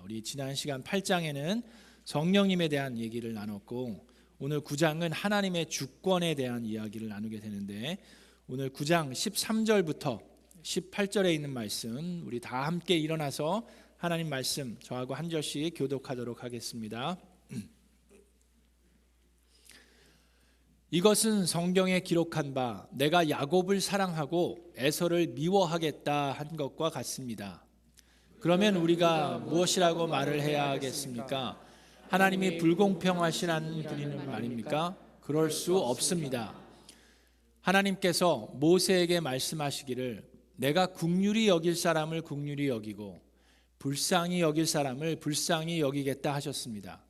우리 지난 시간 8장에는 성령님에 대한 얘기를 나눴고 오늘 9장은 하나님의 주권에 대한 이야기를 나누게 되는데 오늘 9장 13절부터 18절에 있는 말씀 우리 다 함께 일어나서 하나님 말씀 저하고 한 절씩 교독하도록 하겠습니다. 이것은 성경에 기록한 바 내가 야곱을 사랑하고 에서를 미워하겠다 한 것과 같습니다. 그러면 우리가 무엇이라고 말을 해야 하겠습니까? 하나님이 불공평하시라는 분이는 말입니까? 그럴 수 없습니다. 하나님께서 모세에게 말씀하시기를 내가 긍휼히 여길 사람을 긍휼히 여기고 불쌍히 여길 사람을 불쌍히 여기겠다 하셨습니다.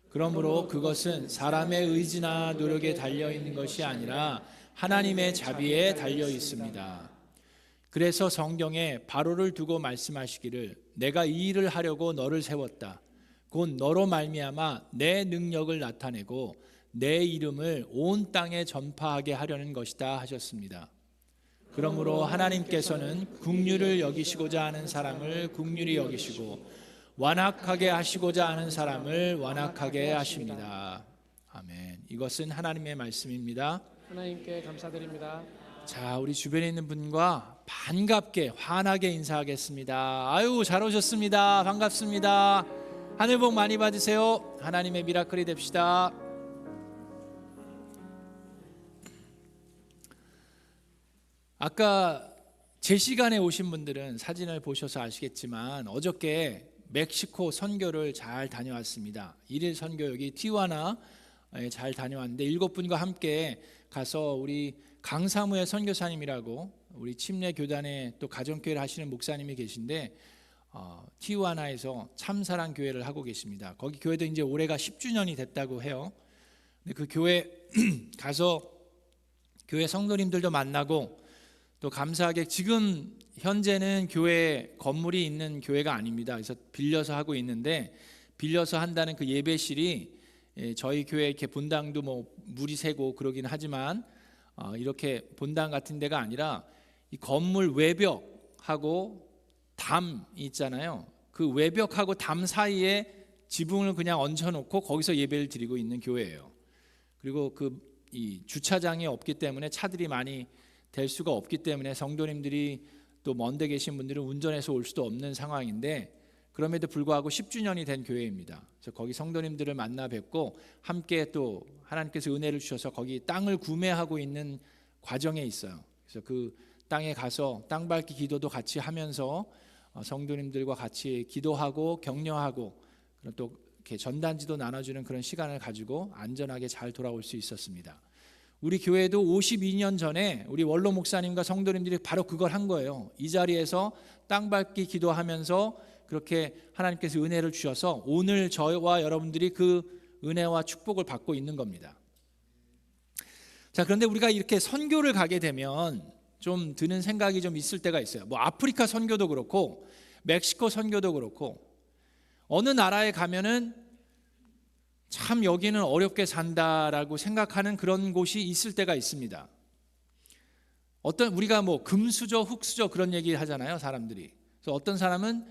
그러므로 그것은 사람의 의지나 노력에 달려 있는 것이 아니라 하나님의 자비에 달려 있습니다. 그래서 성경에 바로를 두고 말씀하시기를 내가 이 일을 하려고 너를 세웠다. 곧 너로 말미암아 내 능력을 나타내고 내 이름을 온 땅에 전파하게 하려는 것이다 하셨습니다. 그러므로 하나님께서는 긍휼을 여기시고자 하는 사람을 긍휼히 여기시고 완악하게 하시고자 하는 사람을 완악하게 하십니다. 아멘. 이것은 하나님의 말씀입니다. 하나님께 감사드립니다. 자, 우리 주변에 있는 분과 반갑게 환하게 인사하겠습니다. 아유, 잘 오셨습니다. 반갑습니다. 하늘 복 많이 받으세요. 하나님의 미라클이 됩시다. 아까 제 시간에 오신 분들은 사진을 보셔서 아시겠지만 어저께 멕시코 선교를 잘 다녀왔습니다. 1일 선교 여기 티juana에 잘 다녀왔는데 7분과 함께 가서 우리 강사무의 선교사님이라고 우리 침례 교단에 또 가정교회를 하시는 목사님이 계신데 티juana에서 참사랑 교회를 하고 계십니다. 거기 교회도 이제 올해가 10주년이 됐다고 해요. 근데 그 교회 가서 교회 성도님들도 만나고 또 감사하게 지금 현재는 교회 건물이 있는 교회가 아닙니다. 그래서 빌려서 하고 있는데 빌려서 한다는 그 예배실이 저희 교회 이렇게 본당도 뭐 물이 새고 그러긴 하지만 이렇게 본당 같은 데가 아니라 이 건물 외벽하고 담이 있잖아요. 그 외벽하고 담 사이에 지붕을 그냥 얹혀놓고 거기서 예배를 드리고 있는 교회예요. 그리고 이 주차장이 없기 때문에 차들이 많이 될 수가 없기 때문에 성도님들이 또 먼데 계신 분들은 운전해서 올 수도 없는 상황인데 그럼에도 불구하고 10주년이 된 교회입니다. 그래서 거기 성도님들을 만나 뵙고 함께 또 하나님께서 은혜를 주셔서 거기 땅을 구매하고 있는 과정에 있어요. 그래서 그 땅에 가서 땅 밟기 기도도 같이 하면서 성도님들과 같이 기도하고 격려하고 또 이렇게 전단지도 나눠주는 그런 시간을 가지고 안전하게 잘 돌아올 수 있었습니다. 우리 교회도 52년 전에 우리 원로 목사님과 성도님들이 바로 그걸 한 거예요. 이 자리에서 땅 밟기 기도하면서 그렇게 하나님께서 은혜를 주셔서 오늘 저와 여러분들이 그 은혜와 축복을 받고 있는 겁니다. 자, 그런데 우리가 이렇게 선교를 가게 되면 좀 드는 생각이 좀 있을 때가 있어요. 뭐 아프리카 선교도 그렇고 멕시코 선교도 그렇고 어느 나라에 가면은 참 여기는 어렵게 산다라고 생각하는 그런 곳이 있을 때가 있습니다. 우리가 뭐 금수저 흙수저 그런 얘기 하잖아요, 사람들이. 그래서 어떤 사람은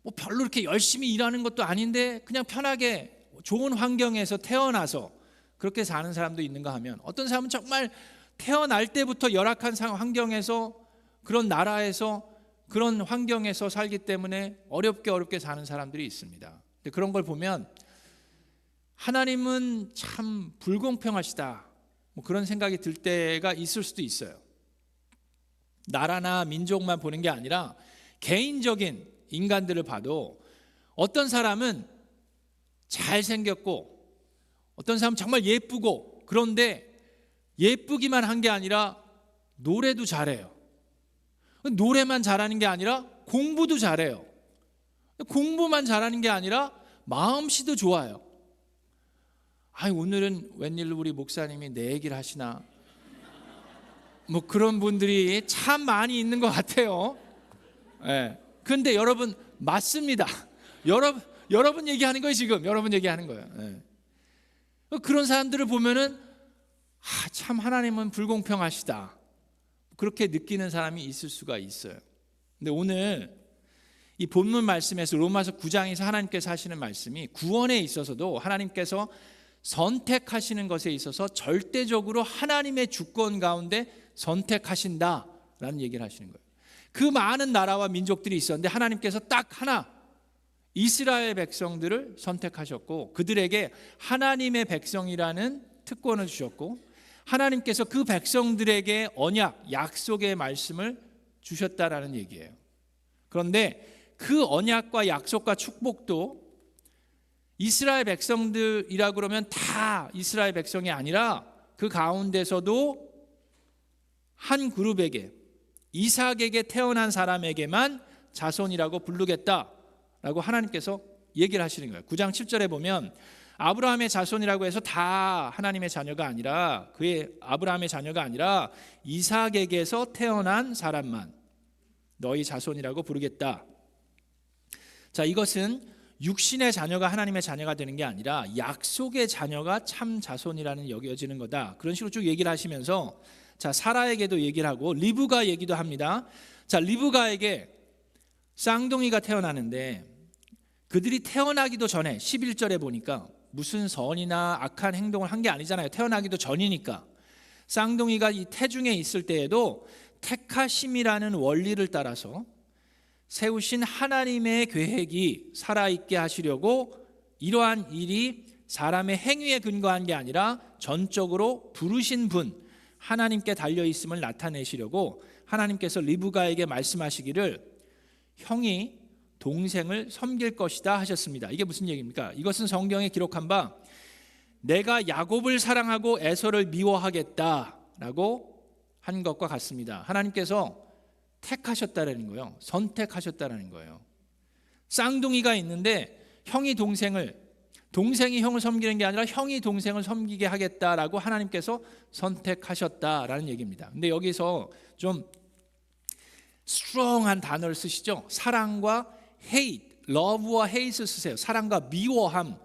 뭐 별로 이렇게 열심히 일하는 것도 아닌데 그냥 편하게 좋은 환경에서 태어나서 그렇게 사는 사람도 있는가 하면 어떤 사람은 정말 태어날 때부터 열악한 환경에서 그런 나라에서 그런 환경에서 살기 때문에 어렵게 사는 사람들이 있습니다. 근데 그런 걸 보면 하나님은 참 불공평하시다 뭐 그런 생각이 들 때가 있을 수도 있어요. 나라나 민족만 보는 게 아니라 개인적인 인간들을 봐도 어떤 사람은 잘생겼고 어떤 사람은 정말 예쁘고 그런데 예쁘기만 한 게 아니라 노래도 잘해요. 노래만 잘하는 게 아니라 공부도 잘해요. 공부만 잘하는 게 아니라 마음씨도 좋아요. 오늘은 웬일로 우리 목사님이 내 얘기를 하시나 뭐 그런 분들이 참 많이 있는 것 같아요. 그런데 여러분 맞습니다. 여러분 얘기하는 거예요. 지금 여러분 얘기하는 거예요. 그런 사람들을 보면은 참 하나님은 불공평하시다 그렇게 느끼는 사람이 있을 수가 있어요. 근데 오늘 이 본문 말씀에서 로마서 9장에서 하나님께서 하시는 말씀이 구원에 있어서도 하나님께서 선택하시는 것에 있어서 절대적으로 하나님의 주권 가운데 선택하신다라는 얘기를 하시는 거예요. 그 많은 나라와 민족들이 있었는데 하나님께서 딱 하나 이스라엘 백성들을 선택하셨고 그들에게 하나님의 백성이라는 특권을 주셨고 하나님께서 그 백성들에게 언약, 약속의 말씀을 주셨다라는 얘기예요. 그런데 그 언약과 약속과 축복도 이스라엘 백성들이라 그러면 다 이스라엘 백성이 아니라 그 가운데서도 한 그룹에게 이삭에게 태어난 사람에게만 자손이라고 부르겠다라고 하나님께서 얘기를 하시는 거예요. 9장 7절에 보면 아브라함의 자손이라고 해서 다 하나님의 자녀가 아니라 그의 아브라함의 자녀가 아니라 이삭에게서 태어난 사람만 너희 자손이라고 부르겠다. 자, 이것은 육신의 자녀가 하나님의 자녀가 되는 게 아니라 약속의 자녀가 참 자손이라는 여겨지는 거다. 그런 식으로 쭉 얘기를 하시면서 자, 사라에게도 얘기를 하고 리브가 얘기도 합니다. 자, 리브가에게 쌍둥이가 태어나는데 그들이 태어나기도 전에 11절에 보니까 무슨 선이나 악한 행동을 한 게 아니잖아요. 태어나기도 전이니까. 쌍둥이가 이 태중에 있을 때에도 택하심이라는 원리를 따라서 세우신 하나님의 계획이 살아있게 하시려고 이러한 일이 사람의 행위에 근거한 게 아니라 전적으로 부르신 분 하나님께 달려있음을 나타내시려고 하나님께서 리브가에게 말씀하시기를 형이 동생을 섬길 것이다 하셨습니다. 이게 무슨 얘기입니까? 이것은 성경에 기록한 바 내가 야곱을 사랑하고 에서를 미워하겠다라고 한 것과 같습니다. 하나님께서 택하셨다라는 거예요. 선택하셨다라는 거예요. 쌍둥이가 있는데 동생이 형을 섬기는 게 아니라 형이 동생을 섬기게 하겠다라고 하나님께서 선택하셨다라는 얘기입니다. 근데 여기서 좀 스트롱한 단어를 쓰시죠. 사랑과 hate, love와 hate를 쓰세요. 사랑과 미워함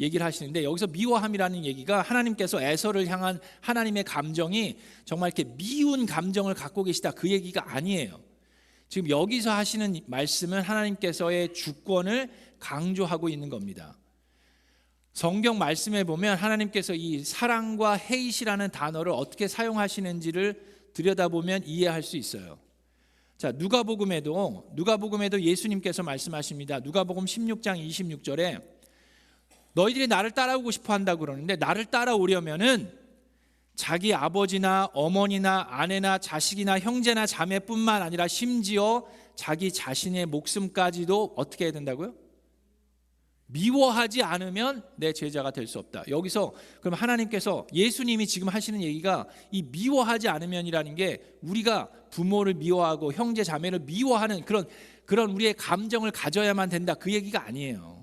얘기를 하시는데 여기서 미워함이라는 얘기가 하나님께서 에서를 향한 하나님의 감정이 정말 이렇게 미운 감정을 갖고 계시다 그 얘기가 아니에요. 지금 여기서 하시는 말씀은 하나님께서의 주권을 강조하고 있는 겁니다. 성경 말씀에 보면 하나님께서 이 사랑과 헤이시라는 단어를 어떻게 사용하시는지를 들여다보면 이해할 수 있어요. 자, 누가복음에도 예수님께서 말씀하십니다. 누가복음 16장 26절에 너희들이 나를 따라오고 싶어 한다고 그러는데 나를 따라오려면은 자기 아버지나 어머니나 아내나 자식이나 형제나 자매뿐만 아니라 심지어 자기 자신의 목숨까지도 어떻게 해야 된다고요? 미워하지 않으면 내 제자가 될 수 없다. 여기서 그럼 하나님께서 예수님이 지금 하시는 얘기가 이 미워하지 않으면이라는 게 우리가 부모를 미워하고 형제 자매를 미워하는 그런 우리의 감정을 가져야만 된다 그 얘기가 아니에요.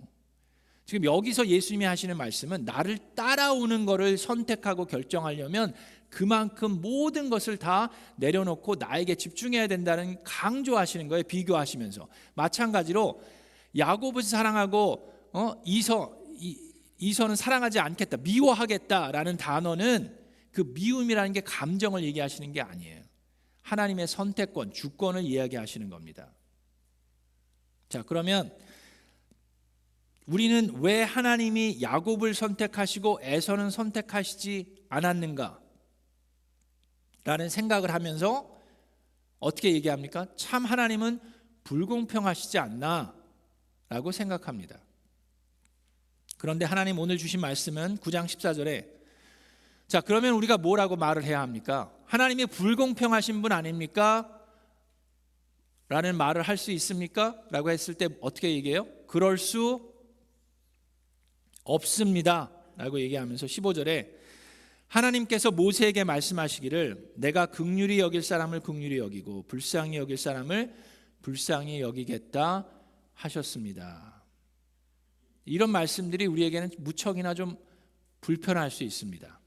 지금 여기서 예수님이 하시는 말씀은 나를 따라오는 것을 선택하고 결정하려면 그만큼 모든 것을 다 내려놓고 나에게 집중해야 된다는 강조하시는 거예요. 비교하시면서 마찬가지로 야곱을 사랑하고 이서는 사랑하지 않겠다, 미워하겠다라는 단어는 그 미움이라는 게 감정을 얘기하시는 게 아니에요. 하나님의 선택권, 주권을 이야기하시는 겁니다. 자, 그러면 우리는 왜 하나님이 야곱을 선택하시고 에서는 선택하시지 않았는가? 라는 생각을 하면서 어떻게 얘기합니까? 참 하나님은 불공평하시지 않나? 라고 생각합니다. 그런데 하나님 오늘 주신 말씀은 9장 14절에 자, 그러면 우리가 뭐라고 말을 해야 합니까? 하나님이 불공평하신 분 아닙니까? 라는 말을 할 수 있습니까? 라고 했을 때 어떻게 얘기해요? 그럴 수 없습니다 라고 얘기하면서 15절에 하나님께서 모세에게 말씀하시기를 내가 긍휼히 여길 사람을 긍휼히 여기고 불쌍히 여길 사람을 불쌍히 여기겠다 하셨습니다. 이런 말씀들이 우리에게는 무척이나 좀 불편할 수 있습니다.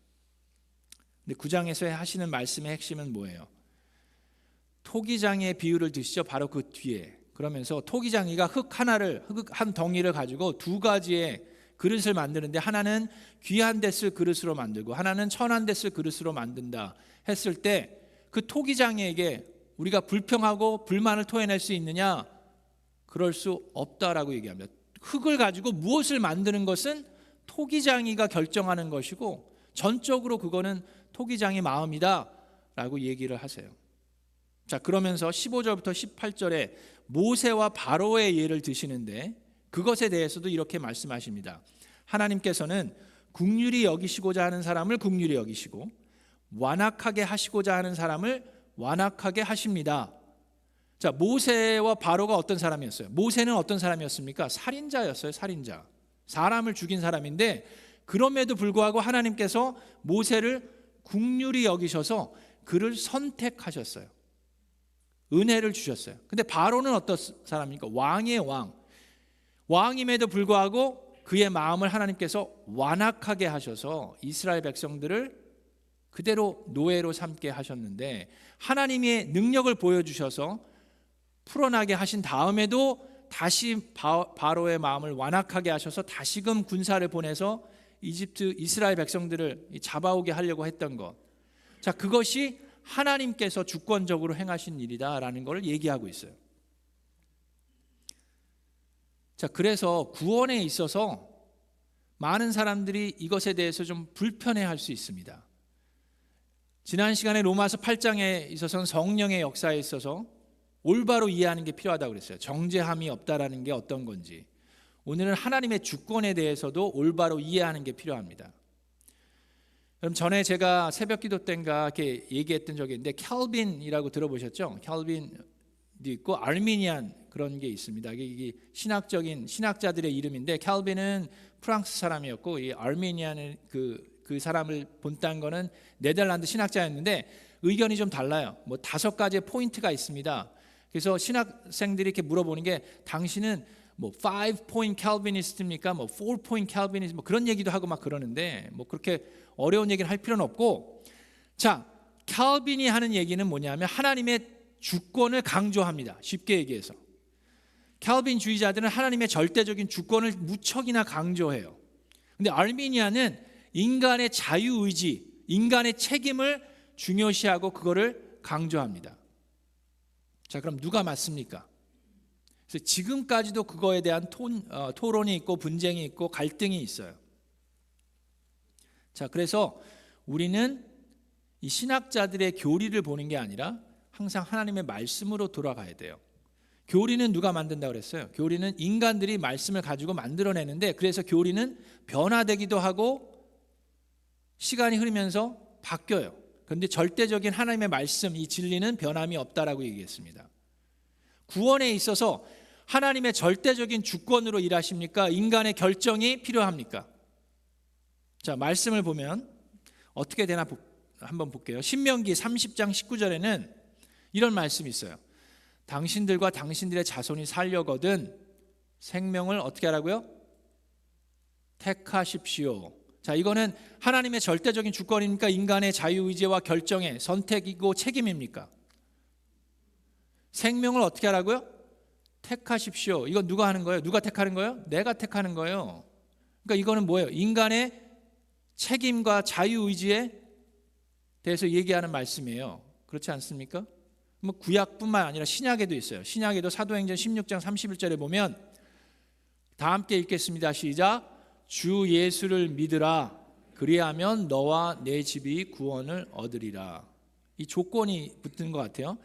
근데 9장에서 하시는 말씀의 핵심은 뭐예요? 토기장의 비유를 드시죠. 바로 그 뒤에. 그러면서 토기장이가 흙 한 덩이를 가지고 두 가지의 그릇을 만드는데 하나는 귀한 데 쓸 그릇으로 만들고 하나는 천한 데 쓸 그릇으로 만든다 했을 때 그 토기장에게 우리가 불평하고 불만을 토해낼 수 있느냐? 그럴 수 없다라고 얘기합니다. 흙을 가지고 무엇을 만드는 것은 토기장이가 결정하는 것이고 전적으로 그거는 토기장의 마음이다라고 얘기를 하세요. 자, 그러면서 15절부터 18절에 모세와 바로의 예를 드시는데 그것에 대해서도 이렇게 말씀하십니다. 하나님께서는 긍휼히 여기시고자 하는 사람을 긍휼히 여기시고 완악하게 하시고자 하는 사람을 완악하게 하십니다. 자, 모세와 바로가 어떤 사람이었어요? 모세는 어떤 사람이었습니까? 살인자였어요. 살인자. 사람을 죽인 사람인데 그럼에도 불구하고 하나님께서 모세를 긍휼히 여기셔서 그를 선택하셨어요. 은혜를 주셨어요. 근데 바로는 어떤 사람입니까? 왕의 왕. 왕임에도 불구하고 그의 마음을 하나님께서 완악하게 하셔서 이스라엘 백성들을 그대로 노예로 삼게 하셨는데 하나님의 능력을 보여주셔서 풀어나게 하신 다음에도 다시 바로의 마음을 완악하게 하셔서 다시금 군사를 보내서 이스라엘 백성들을 잡아오게 하려고 했던 것. 자, 그것이 하나님께서 주권적으로 행하신 일이다라는 걸 얘기하고 있어요. 자, 그래서 구원에 있어서 많은 사람들이 이것에 대해서 좀 불편해할 수 있습니다. 지난 시간에 로마서 8장에 있어서는 성령의 역사에 있어서 올바로 이해하는 게 필요하다고 그랬어요. 정죄함이 없다라는 게 어떤 건지. 오늘은 하나님의 주권에 대해서도 올바로 이해하는 게 필요합니다. 그럼 전에 제가 새벽기도 때인가 이렇게 얘기했던 적이 있는데 캘빈이라고 들어보셨죠? 캘빈도 있고 아르미니안 그런 게 있습니다. 이게 신학적인 신학자들의 이름인데 캘빈은 프랑스 사람이었고 이 아르미니안은 그 사람을 본딴 거는 네덜란드 신학자였는데 의견이 좀 달라요. 뭐 5가지의 포인트가 있습니다. 그래서 신학생들이 이렇게 물어보는 게 당신은 뭐 5-point Calvinist입니까? 뭐 4-point Calvinist 뭐 그런 얘기도 하고 막 그러는데 뭐 그렇게 어려운 얘기를 할 필요는 없고 자, 칼빈이 하는 얘기는 뭐냐면 하나님의 주권을 강조합니다. 쉽게 얘기해서 칼빈주의자들은 하나님의 절대적인 주권을 무척이나 강조해요. 근데 아르미니아는 인간의 자유의지, 인간의 책임을 중요시하고 그거를 강조합니다. 자, 그럼 누가 맞습니까? 그래서 지금까지도 그거에 대한 토론이 있고 분쟁이 있고 갈등이 있어요. 자, 그래서 우리는 이 신학자들의 교리를 보는 게 아니라 항상 하나님의 말씀으로 돌아가야 돼요. 교리는 누가 만든다고 그랬어요? 교리는 인간들이 말씀을 가지고 만들어내는데 그래서 교리는 변화되기도 하고 시간이 흐르면서 바뀌어요. 그런데 절대적인 하나님의 말씀, 이 진리는 변함이 없다라고 얘기했습니다. 구원에 있어서 하나님의 절대적인 주권으로 일하십니까? 인간의 결정이 필요합니까? 자, 말씀을 보면 어떻게 되나 한번 볼게요. 신명기 30장 19절에는 이런 말씀이 있어요. 당신들과 당신들의 자손이 살려거든 생명을 어떻게 하라고요? 택하십시오. 자, 이거는 하나님의 절대적인 주권입니까? 인간의 자유의지와 결정의 선택이고 책임입니까? 생명을 어떻게 하라고요? 택하십시오. 이건 누가 하는 거예요? 누가 택하는 거예요? 내가 택하는 거예요. 그러니까 이거는 뭐예요? 인간의 책임과 자유의지에 대해서 얘기하는 말씀이에요. 그렇지 않습니까? 뭐 구약뿐만 아니라 신약에도 있어요. 신약에도 사도행전 16장 31절에 보면 다 함께 읽겠습니다. 시작. 주 예수를 믿으라. 그리하면 너와 내 집이 구원을 얻으리라. 이 조건이 붙는 것 같아요.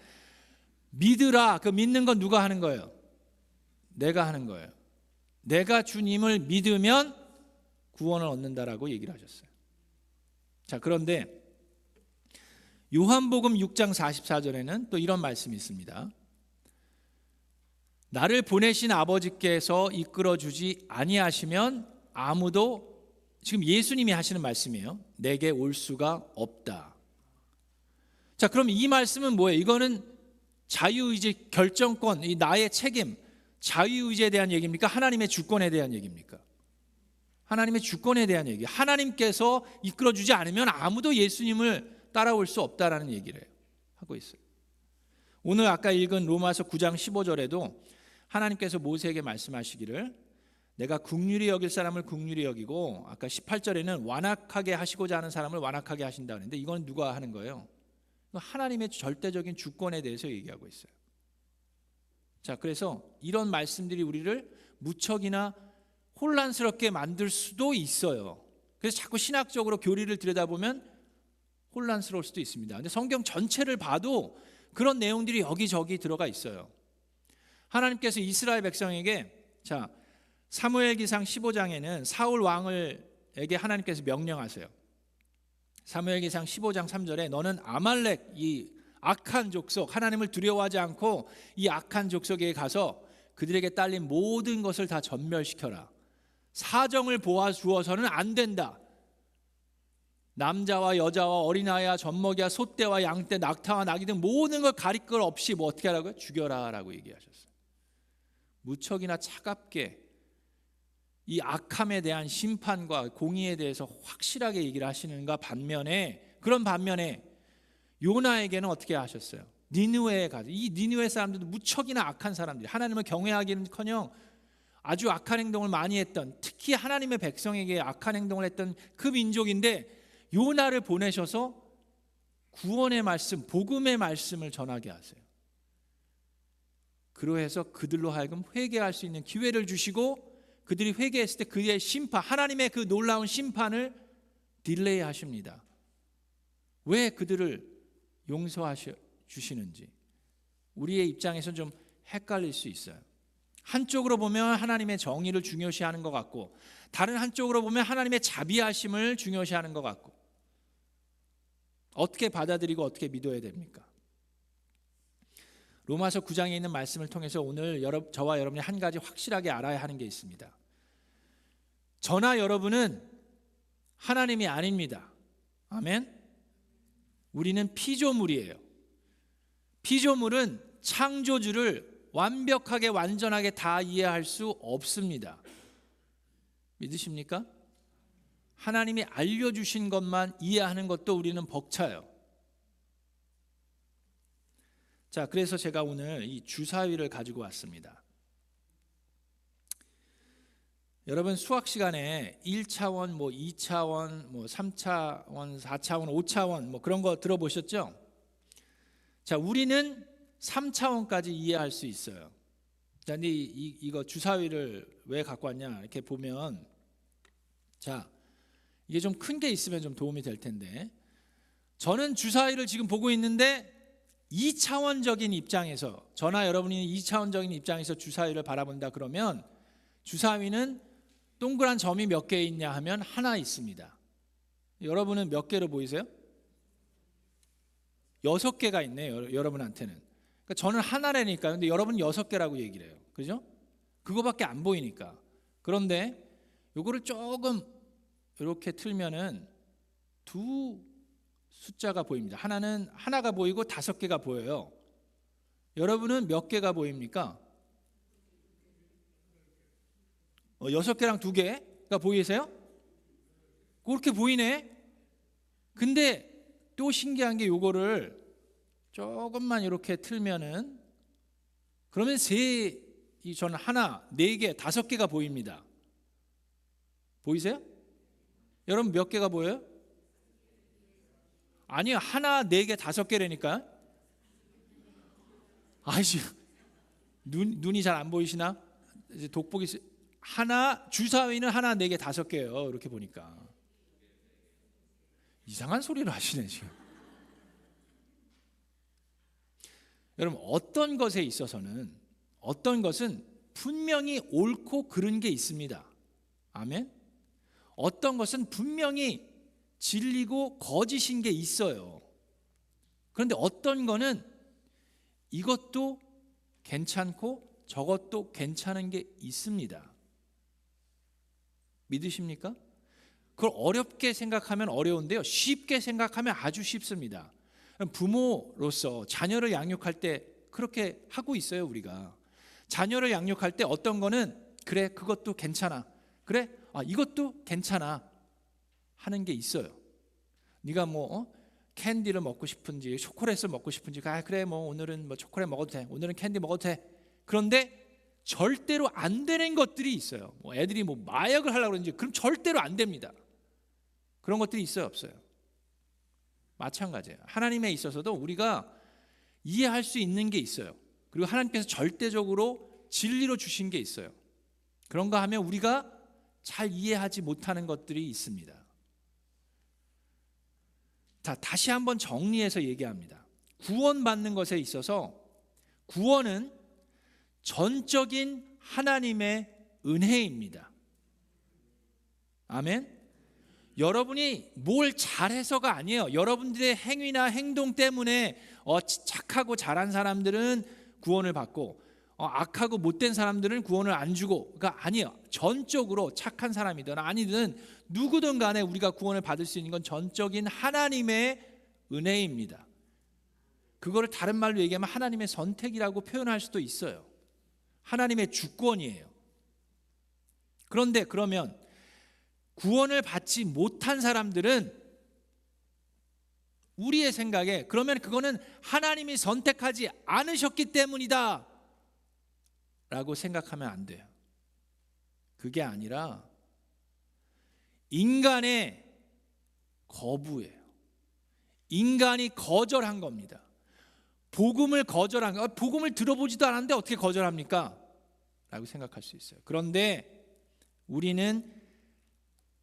믿으라. 그 믿는 건 누가 하는 거예요? 내가 하는 거예요. 내가 주님을 믿으면 구원을 얻는다라고 얘기를 하셨어요. 자, 그런데 요한복음 6장 44절에는 또 이런 말씀이 있습니다. 나를 보내신 아버지께서 이끌어주지 아니하시면 아무도, 지금 예수님이 하시는 말씀이에요. 내게 올 수가 없다. 자, 그럼 이 말씀은 뭐예요? 이거는 자유의지 결정권, 이 나의 책임, 자유의지에 대한 얘기입니까? 하나님의 주권에 대한 얘기입니까? 하나님의 주권에 대한 얘기. 하나님께서 이끌어주지 않으면 아무도 예수님을 따라올 수 없다라는 얘기를 하고 있어요. 오늘 아까 읽은 로마서 9장 15절에도 하나님께서 모세에게 말씀하시기를 내가 긍휼히 여길 사람을 긍휼히 여기고 아까 18절에는 완악하게 하시고자 하는 사람을 완악하게 하신다 그랬는데 이건 누가 하는 거예요? 하나님의 절대적인 주권에 대해서 얘기하고 있어요. 자, 그래서 이런 말씀들이 우리를 무척이나 혼란스럽게 만들 수도 있어요. 그래서 자꾸 신학적으로 교리를 들여다보면 혼란스러울 수도 있습니다. 근데 성경 전체를 봐도 그런 내용들이 여기저기 들어가 있어요. 하나님께서 이스라엘 백성에게 자, 사무엘기상 15장에는 사울 왕을에게 하나님께서 명령하세요. 사무엘기상 15장 3절에 너는 아말렉 이 악한 족속, 하나님을 두려워하지 않고 이 악한 족속에 가서 그들에게 딸린 모든 것을 다 전멸시켜라. 사정을 보아 주어서는 안 된다. 남자와 여자와 어린아이와 젖먹이와 소떼와 양떼, 낙타와 나귀 등 모든 걸 가릴 것 없이 뭐 어떻게 하라고요? 죽여라라고 얘기하셨어요. 무척이나 차갑게 이 악함에 대한 심판과 공의에 대해서 확실하게 얘기를 하시는가 반면에, 그런 반면에 요나에게는 어떻게 하셨어요? 니느웨에 가서, 이 니느웨 사람들도 무척이나 악한 사람들이, 하나님을 경외하기는커녕 아주 악한 행동을 많이 했던, 특히 하나님의 백성에게 악한 행동을 했던 그 민족인데 요나를 보내셔서 구원의 말씀, 복음의 말씀을 전하게 하세요. 그로해서 그들로 하여금 회개할 수 있는 기회를 주시고, 그들이 회개했을 때 그의 심판, 하나님의 그 놀라운 심판을 딜레이 하십니다. 왜 그들을 용서하셔 주시는지 우리의 입장에서 좀 헷갈릴 수 있어요. 한쪽으로 보면 하나님의 정의를 중요시하는 것 같고, 다른 한쪽으로 보면 하나님의 자비하심을 중요시하는 것 같고, 어떻게 받아들이고 어떻게 믿어야 됩니까? 로마서 9장에 있는 말씀을 통해서 오늘 저와 여러분이 한 가지 확실하게 알아야 하는 게 있습니다. 저나 여러분은 하나님이 아닙니다. 아멘. 우리는 피조물이에요. 피조물은 창조주를 완벽하게 완전하게 다 이해할 수 없습니다. 믿으십니까? 하나님이 알려주신 것만 이해하는 것도 우리는 벅차요. 자, 그래서 제가 오늘 이 주사위를 가지고 왔습니다. 여러분 수학 시간에 1차원, 2차원, 3차원, 4차원, 5차원 그런 거 들어보셨죠? 자, 우리는 3차원까지 이해할 수 있어요. 자, 근데 이거 주사위를 왜 갖고 왔냐? 이렇게 보면, 자, 이게 좀 큰 게 있으면 좀 도움이 될 텐데, 저는 주사위를 지금 보고 있는데 2차원적인 입장에서, 저나 여러분이 2차원적인 입장에서 주사위를 바라본다 그러면 주사위는 동그란 점이 몇 개 있냐 하면 하나 있습니다. 여러분은 몇 개로 보이세요? 6개가 있네요. 여러분한테는. 그러니까 저는 하나라니까요. 근데 여러분은 6개라고 얘기를 해요. 그죠? 그거밖에 안 보이니까. 그런데 요거를 조금 이렇게 틀면은 두 숫자가 보입니다. 하나가 보이고 5개가 보여요. 여러분은 몇 개가 보입니까? 6개랑 2개가 보이세요? 그렇게 보이네. 근데 또 신기한 게 요거를 조금만 이렇게 틀면은, 그러면 저는 하나, 4개, 5개가 보입니다. 보이세요? 여러분 몇 개가 보여요? 아니요, 하나, 4개, 5개라니까. 아이씨, 눈이 잘 안 보이시나? 이제 돋보기 주사위는 하나, 4개, 5개예요. 이렇게 보니까 이상한 소리를 하시네 지금. 여러분, 어떤 것에 있어서는, 어떤 것은 분명히 옳고 그른 게 있습니다. 아멘. 어떤 것은 분명히 진리고 거짓인 게 있어요. 그런데 어떤 거는 이것도 괜찮고 저것도 괜찮은 게 있습니다. 믿으십니까? 그걸 어렵게 생각하면 어려운데요, 쉽게 생각하면 아주 쉽습니다. 부모로서 자녀를 양육할 때 그렇게 하고 있어요. 우리가 자녀를 양육할 때 어떤 거는 그래, 그것도 괜찮아, 그래, 이것도 괜찮아 하는 게 있어요. 네가 캔디를 먹고 싶은지 초콜릿을 먹고 싶은지, 그래, 오늘은 초콜릿 먹어도 돼, 오늘은 캔디 먹어도 돼. 그런데 절대로 안 되는 것들이 있어요. 애들이 마약을 하려고 그러는지, 그럼 절대로 안 됩니다. 그런 것들이 있어요, 없어요? 마찬가지예요. 하나님에 있어서도 우리가 이해할 수 있는 게 있어요. 그리고 하나님께서 절대적으로 진리로 주신 게 있어요. 그런가 하면 우리가 잘 이해하지 못하는 것들이 있습니다. 자, 다시 한번 정리해서 얘기합니다. 구원받는 것에 있어서 구원은 전적인 하나님의 은혜입니다. 아멘. 여러분이 뭘 잘해서가 아니에요. 여러분들의 행위나 행동 때문에 착하고 잘한 사람들은 구원을 받고 악하고 못된 사람들은 구원을 안 주고가 아니에요. 전적으로 착한 사람이든 아니든 누구든 간에 우리가 구원을 받을 수 있는 건 전적인 하나님의 은혜입니다. 그거를 다른 말로 얘기하면 하나님의 선택이라고 표현할 수도 있어요. 하나님의 주권이에요. 그런데 그러면 구원을 받지 못한 사람들은 우리의 생각에 그러면 그거는 하나님이 선택하지 않으셨기 때문이다 라고 생각하면 안 돼요. 그게 아니라 인간의 거부예요. 인간이 거절한 겁니다. 복음을 거절한 거. 복음을 들어보지도 않았는데 어떻게 거절합니까? 라고 생각할 수 있어요. 그런데 우리는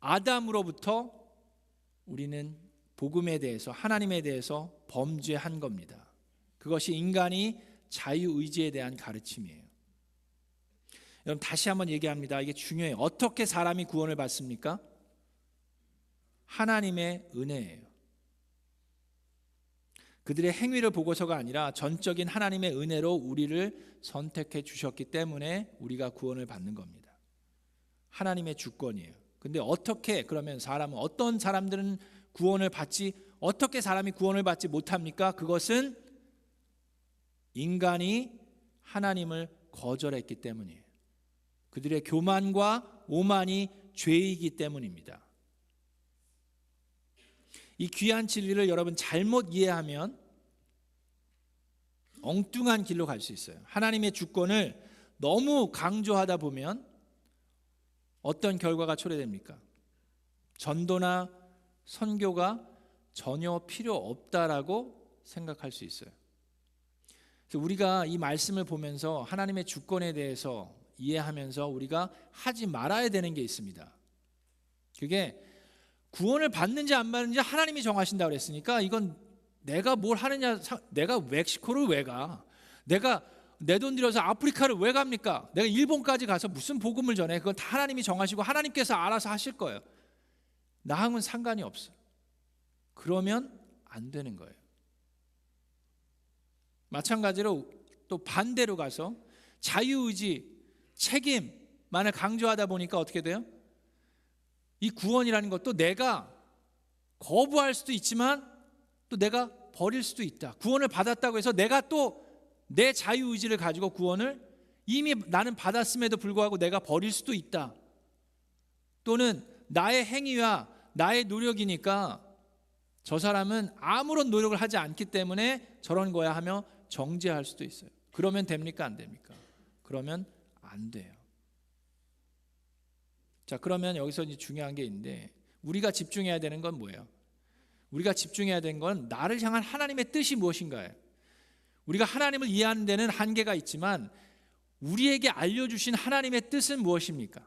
아담으로부터 우리는 복음에 대해서 하나님에 대해서 범죄한 겁니다. 그것이 인간이 자유의지에 대한 가르침이에요. 여러분 다시 한번 얘기합니다. 이게 중요해요. 어떻게 사람이 구원을 받습니까? 하나님의 은혜예요. 그들의 행위를 보고서가 아니라 전적인 하나님의 은혜로 우리를 선택해 주셨기 때문에 우리가 구원을 받는 겁니다. 하나님의 주권이에요. 근데 어떻게 그러면 사람은 어떤 사람들은 구원을 받지 어떻게 사람이 구원을 받지 못합니까? 그것은 인간이 하나님을 거절했기 때문이에요. 그들의 교만과 오만이 죄이기 때문입니다. 이 귀한 진리를 여러분 잘못 이해하면 엉뚱한 길로 갈 수 있어요. 하나님의 주권을 너무 강조하다 보면 어떤 결과가 초래됩니까? 전도나 선교가 전혀 필요 없다라고 생각할 수 있어요. 그래서 우리가 이 말씀을 보면서 하나님의 주권에 대해서 이해하면서 우리가 하지 말아야 되는 게 있습니다. 그게 구원을 받는지 안 받는지 하나님이 정하신다고 그랬으니까 이건 내가 뭘 하느냐, 내가 멕시코를 왜 가? 내가 내 돈 들여서 아프리카를 왜 갑니까? 내가 일본까지 가서 무슨 복음을 전해? 그건 다 하나님이 정하시고 하나님께서 알아서 하실 거예요. 나하고는 상관이 없어. 그러면 안 되는 거예요. 마찬가지로 또 반대로 가서 자유의지, 책임만을 강조하다 보니까 어떻게 돼요? 이 구원이라는 것도 내가 거부할 수도 있지만 또 내가 버릴 수도 있다. 구원을 받았다고 해서 내가 또 내 자유의지를 가지고 구원을 이미 나는 받았음에도 불구하고 내가 버릴 수도 있다. 또는 나의 행위와 나의 노력이니까 저 사람은 아무런 노력을 하지 않기 때문에 저런 거야 하며 정죄할 수도 있어요. 그러면 됩니까? 안 됩니까? 그러면 안 돼요. 자, 그러면 여기서 이제 중요한 게 있는데 우리가 집중해야 되는 건 뭐예요? 우리가 집중해야 되는 건 나를 향한 하나님의 뜻이 무엇인가요? 우리가 하나님을 이해하는 데는 한계가 있지만 우리에게 알려주신 하나님의 뜻은 무엇입니까?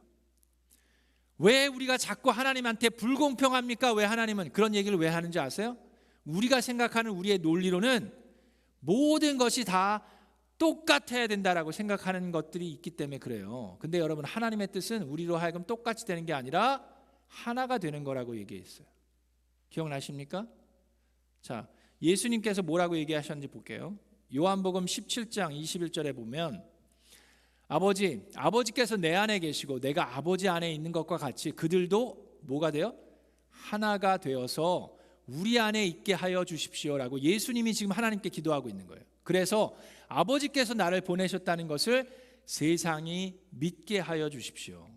왜 우리가 자꾸 하나님한테 불공평합니까? 왜 하나님은 그런 얘기를 왜 하는지 아세요? 우리가 생각하는 우리의 논리로는 모든 것이 다 똑같아야 된다라고 생각하는 것들이 있기 때문에 그래요. 근데 여러분 하나님의 뜻은 우리로 하여금 똑같이 되는 게 아니라 하나가 되는 거라고 얘기했어요. 기억나십니까? 자, 예수님께서 뭐라고 얘기하셨는지 볼게요. 요한복음 17장 21절에 보면 아버지께서 내 안에 계시고 내가 아버지 안에 있는 것과 같이 그들도 뭐가 돼요? 하나가 되어서 우리 안에 있게 하여 주십시오라고 예수님이 지금 하나님께 기도하고 있는 거예요. 그래서 아버지께서 나를 보내셨다는 것을 세상이 믿게 하여 주십시오.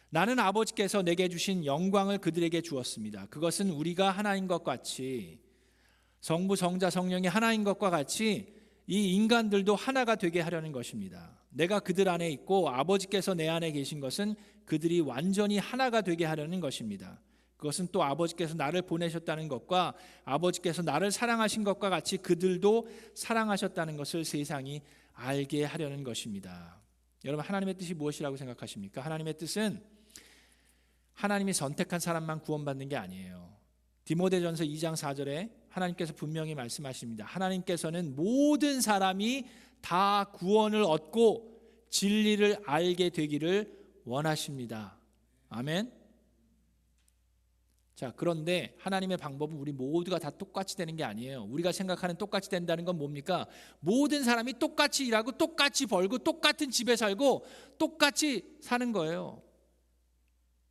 나는 아버지께서 내게 주신 영광을 그들에게 주었습니다. 그것은 우리가 하나인 것 같이 성부, 성자, 성령이 하나인 것과 같이 이 인간들도 하나가 되게 하려는 것입니다. 내가 그들 안에 있고 아버지께서 내 안에 계신 것은 그들이 완전히 하나가 되게 하려는 것입니다. 그것은 또 아버지께서 나를 보내셨다는 것과 아버지께서 나를 사랑하신 것과 같이 그들도 사랑하셨다는 것을 세상이 알게 하려는 것입니다. 여러분, 하나님의 뜻이 무엇이라고 생각하십니까? 하나님의 뜻은 하나님이 선택한 사람만 구원받는 게 아니에요. 디모데전서 2장 4절에 하나님께서 분명히 말씀하십니다. 하나님께서는 모든 사람이 다 구원을 얻고 진리를 알게 되기를 원하십니다. 아멘. 자, 그런데 하나님의 방법은 우리 모두가 다 똑같이 되는 게 아니에요. 우리가 생각하는 똑같이 된다는 건 뭡니까? 모든 사람이 똑같이 일하고 똑같이 벌고 똑같은 집에 살고 똑같이 사는 거예요.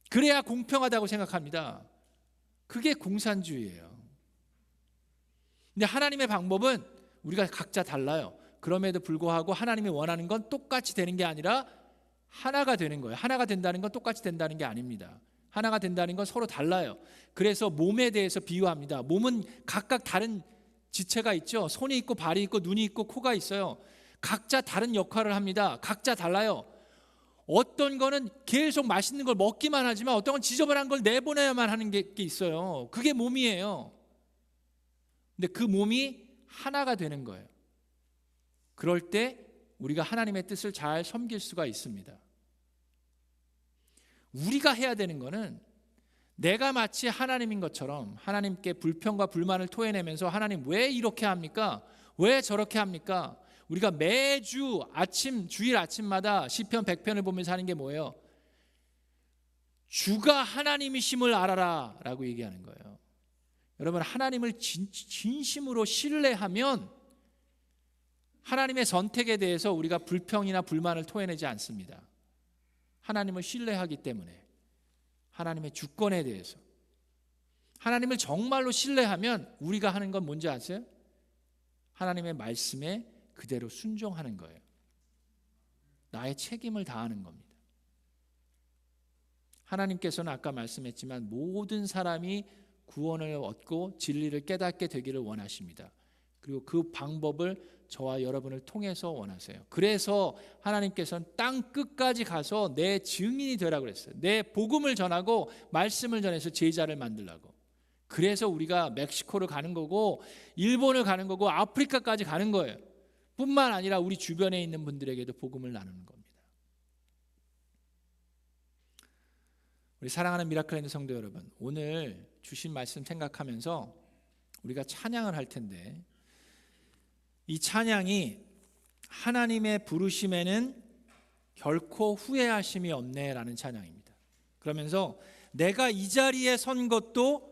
그래야 공평하다고 생각합니다. 그게 공산주의예요. 근데 하나님의 방법은 우리가 각자 달라요. 그럼에도 불구하고 하나님이 원하는 건 똑같이 되는 게 아니라 하나가 되는 거예요. 하나가 된다는 건 똑같이 된다는 게 아닙니다. 하나가 된다는 건 서로 달라요. 그래서 몸에 대해서 비유합니다. 몸은 각각 다른 지체가 있죠. 손이 있고 발이 있고 눈이 있고 코가 있어요. 각자 다른 역할을 합니다. 각자 달라요. 어떤 거는 계속 맛있는 걸 먹기만 하지만 어떤 건 지저분한 걸 내보내야만 하는 게 있어요. 그게 몸이에요. 근데 그 몸이 하나가 되는 거예요. 그럴 때 우리가 하나님의 뜻을 잘 섬길 수가 있습니다. 우리가 해야 되는 거는 내가 마치 하나님인 것처럼 하나님께 불평과 불만을 토해내면서 하나님 왜 이렇게 합니까? 왜 저렇게 합니까? 우리가 매주 주일 아침마다 시편 100편을 보면서 하는 게 뭐예요? 주가 하나님이심을 알아라 라고 얘기하는 거예요. 여러분, 하나님을 진심으로 신뢰하면 하나님의 선택에 대해서 우리가 불평이나 불만을 토해내지 않습니다. 하나님을 신뢰하기 때문에 하나님의 주권에 대해서 하나님을 정말로 신뢰하면 우리가 하는 건 뭔지 아세요? 하나님의 말씀에 그대로 순종하는 거예요. 나의 책임을 다하는 겁니다. 하나님께서는 아까 말씀했지만 모든 사람이 구원을 얻고 진리를 깨닫게 되기를 원하십니다. 그리고 그 방법을 저와 여러분을 통해서 원하세요. 그래서 하나님께서는 땅 끝까지 가서 내 증인이 되라고 그랬어요. 내 복음을 전하고 말씀을 전해서 제자를 만들라고. 그래서 우리가 멕시코를 가는 거고 일본을 가는 거고 아프리카까지 가는 거예요. 뿐만 아니라 우리 주변에 있는 분들에게도 복음을 나누는 겁니다. 우리 사랑하는 미라클랜드 성도 여러분, 오늘 주신 말씀 생각하면서 우리가 찬양을 할 텐데 이 찬양이 하나님의 부르심에는 결코 후회하심이 없네라는 찬양입니다. 그러면서 내가 이 자리에 선 것도